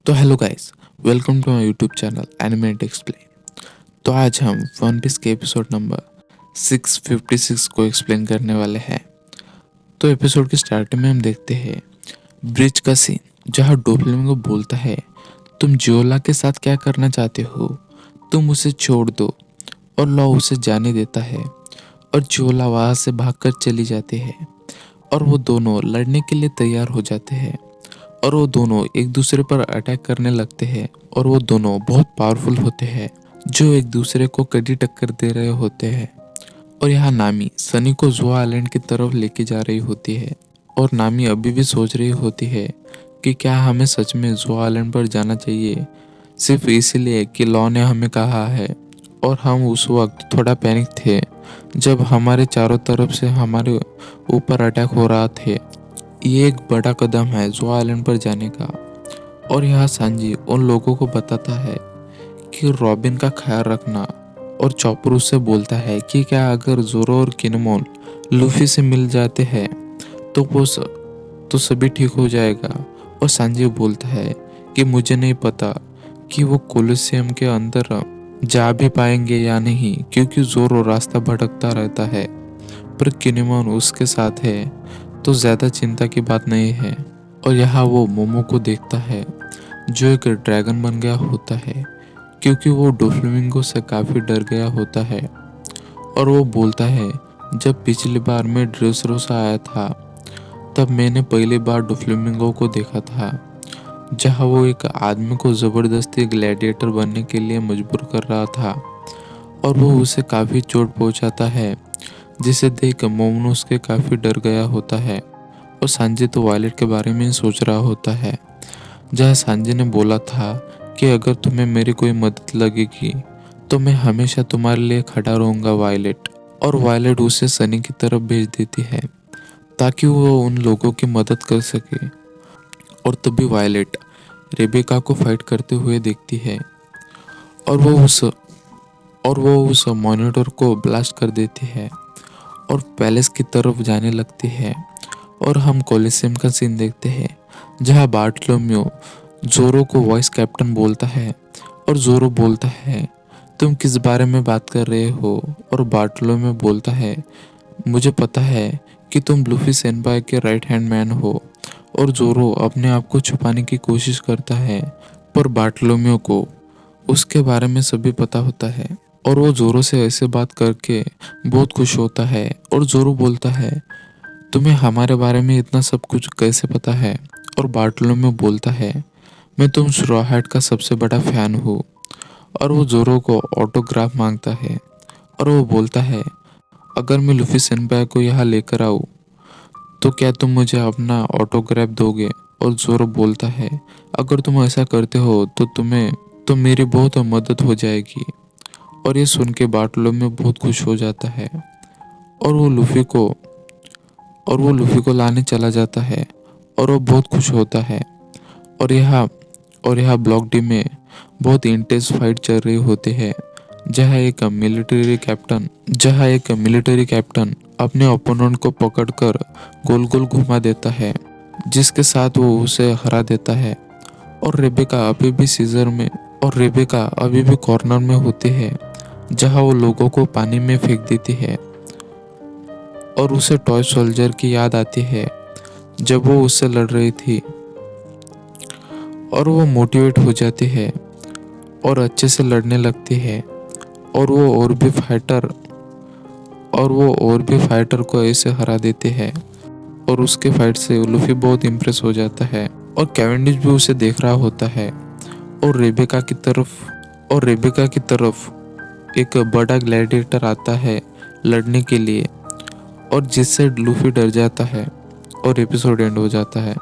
तो hello guys, welcome to my YouTube channel Animate Explain. तो आज हम वन पीस के एपिसोड नंबर 656 को एक्सप्लेन करने वाले हैं। तो एपिसोड की स्टार्टिंग में हम देखते हैं ब्रिज का सीन, जहाँ डोफ्लेमिंगो बोलता है, तुम जियोला के साथ क्या करना चाहते हो? तुम उसे छोड़ दो। और लॉ उसे जाने देता है और जियोला वहाँ से भागकर चली जाती है और वो दोनों लड़ने के लिए तैयार हो जाते हैं और वो दोनों एक दूसरे पर अटैक करने लगते हैं और वो दोनों बहुत पावरफुल होते हैं जो एक दूसरे को कड़ी टक्कर दे रहे होते हैं। और यहाँ नामी सनी को जुआ आइलैंड की तरफ लेके जा रही होती है और नामी अभी भी सोच रही होती है कि क्या हमें सच में जुआ आइलैंड पर जाना चाहिए, सिर्फ इसलिए कि लॉ ने हमें कहा है। और हम उस वक्त थोड़ा पैनिक थे जब हमारे चारों तरफ से हमारे ऊपर अटैक हो रहा थे। ये एक बड़ा कदम है जुआ आइलैंड पर जाने का। और यहाँ सांजी उन लोगों को बताता है कि रॉबिन का ख्याल रखना। और चॉपर उससे बोलता है कि क्या अगर जोरो और किनेमोन लूफी से मिल जाते हैं तो तो सभी ठीक हो जाएगा। और सांजी बोलता है कि मुझे नहीं पता कि वो कोलिसियम के अंदर जा भी पाएंगे या नहीं, क्योंकि जोरो रास्ता भटकता रहता है, पर किनेमोन उसके साथ है तो ज्यादा चिंता की बात नहीं है। और यहाँ वो मोमो को देखता है जो एक ड्रैगन बन गया होता है, क्योंकि वो डोफ्लेमिंगो से काफी डर गया होता है। और वो बोलता है, जब पिछली बार मैं ड्रेसरोसा आया था तब मैंने पहली बार डोफ्लेमिंगो को देखा था, जहाँ वो एक आदमी को जबरदस्ती ग्लैडिएटर बनने के लिए मजबूर कर रहा था और वो उसे काफी चोट पहुंचाता है, जिसे देख मोमो उसके काफी डर गया होता है। और सांजी तो वायलेट के बारे में ही सोच रहा होता है, जहाँ सांजी ने बोला था कि अगर तुम्हें मेरी कोई मदद लगेगी तो मैं हमेशा तुम्हारे लिए खड़ा रहूंगा वायलेट। और वायलेट उसे सनी की तरफ भेज देती है ताकि वो उन लोगों की मदद कर सके। और तभी वायलेट रेबेका को फाइट करते हुए देखती है और वो उस मॉनिटर को ब्लास्ट कर देती है और पैलेस की तरफ जाने लगती है। और हम कोलिसियम का सीन देखते हैं, जहाँ बार्टोलोम्यू जोरो को वॉइस कैप्टन बोलता है और जोरो बोलता है, तुम किस बारे में बात कर रहे हो? और बार्टोलोम्यू बोलता है, मुझे पता है कि तुम लूफी सेनपाई के राइट हैंड मैन हो। और जोरो अपने आप को छुपाने की कोशिश करता है, पर बार्टोलोम्यू को उसके बारे में सभी पता होता है और वो जोरो से ऐसे बात करके बहुत खुश होता है। और जोरो बोलता है, तुम्हें हमारे बारे में इतना सब कुछ कैसे पता है? और बार्टोलोम्यू बोलता है, मैं तुम स्ट्रॉ हैट का सबसे बड़ा फैन हूँ। और वो जोरो को ऑटोग्राफ मांगता है और वो बोलता है, अगर मैं लूफी सेनपाई को यहाँ लेकर आऊँ तो क्या तुम मुझे अपना ऑटोग्राफ दोगे? और जोरो बोलता है, अगर तुम ऐसा करते हो तो मेरी बहुत मदद हो जाएगी। और ये सुन के बार्टोलोम्यू बहुत खुश हो जाता है और वो लूफी को लाने चला जाता है और वो बहुत खुश होता है। और यहाँ ब्लॉक डी में बहुत इंटेंस फाइट चल रही होती है, जहाँ एक मिलिट्री कैप्टन अपने ओपोनेंट को पकड़कर गोल गोल घुमा देता है, जिसके साथ वो उसे हरा देता है। और रेबेका अभी भी कॉर्नर में होती है, जहाँ वो लोगों को पानी में फेंक देती है। और उसे टॉय सोल्जर की याद आती है जब वो उससे लड़ रही थी और वो मोटिवेट हो जाती है और अच्छे से लड़ने लगती है। और वो और भी फाइटर को ऐसे हरा देते हैं और उसके फाइट से लूफी बहुत इम्प्रेस हो जाता है। और कैवेंडिश भी उसे देख रहा होता है और रेबेका की तरफ एक बड़ा ग्लैडिएटर आता है लड़ने के लिए, और जिससे लूफी डर जाता है और एपिसोड एंड हो जाता है।